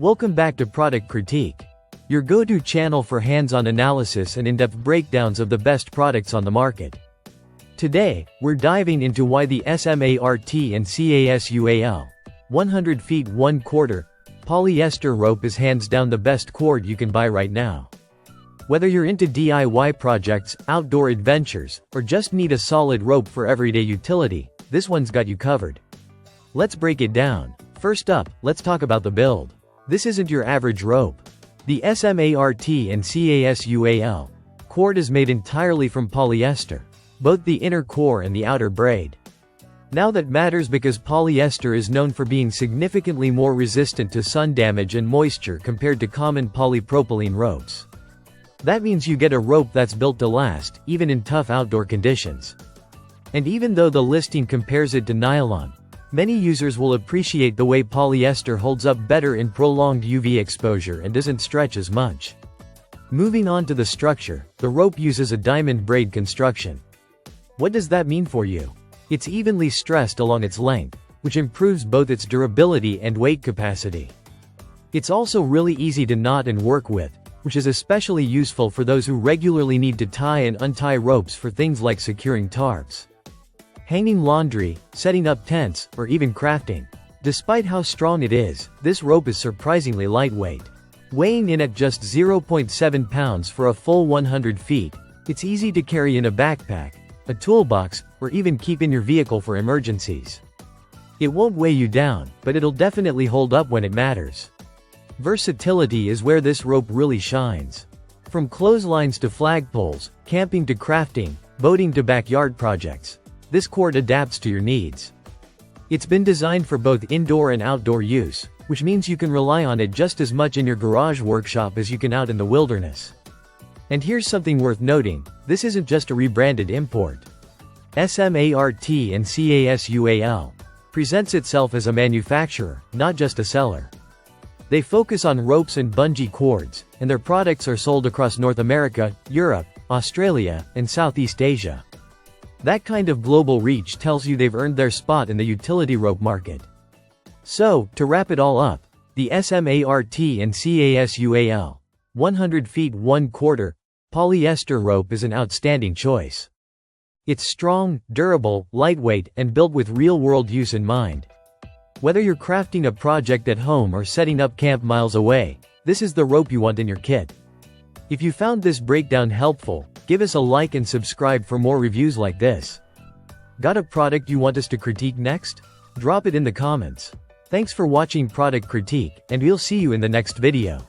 Welcome back to Product Critique, your go-to channel for hands-on analysis and in-depth breakdowns of the best products on the market. Today, we're diving into why the SMART&CASUAL 100 feet 1/4 polyester rope is hands down the best cord you can buy right now. Whether you're into DIY projects, outdoor adventures, or just need a solid rope for everyday utility, this one's got you covered. Let's break it down. First up, let's talk about the build. This isn't your average rope. The SMART&CASUAL cord is made entirely from polyester, both the inner core and the outer braid. Now that matters because polyester is known for being significantly more resistant to sun damage and moisture compared to common polypropylene ropes. That means you get a rope that's built to last, even in tough outdoor conditions. And even though the listing compares it to nylon, many users will appreciate the way polyester holds up better in prolonged UV exposure and doesn't stretch as much. Moving on to the structure, the rope uses a diamond braid construction. What does that mean for you? It's evenly stressed along its length, which improves both its durability and weight capacity. It's also really easy to knot and work with, which is especially useful for those who regularly need to tie and untie ropes for things like securing tarps, hanging laundry, setting up tents, or even crafting. Despite how strong it is, this rope is surprisingly lightweight. Weighing in at just 0.7 pounds for a full 100 feet, it's easy to carry in a backpack, a toolbox, or even keep in your vehicle for emergencies. It won't weigh you down, but it'll definitely hold up when it matters. Versatility is where this rope really shines. From clotheslines to flagpoles, camping to crafting, boating to backyard projects, this cord adapts to your needs. It's been designed for both indoor and outdoor use, which means you can rely on it just as much in your garage workshop as you can out in the wilderness. And here's something worth noting, this isn't just a rebranded import. SMART&CASUAL presents itself as a manufacturer, not just a seller. They focus on ropes and bungee cords, and their products are sold across North America, Europe, Australia, and Southeast Asia. That kind of global reach tells you they've earned their spot in the utility rope market. So, to wrap it all up, the SMART&CASUAL 100 feet 1/4 polyester rope is an outstanding choice. It's strong, durable, lightweight, and built with real-world use in mind. Whether you're crafting a project at home or setting up camp miles away, this is the rope you want in your kit. If you found this breakdown helpful, give us a like and subscribe for more reviews like this. Got a product you want us to critique next? Drop it in the comments. Thanks for watching Product Critique, and we'll see you in the next video.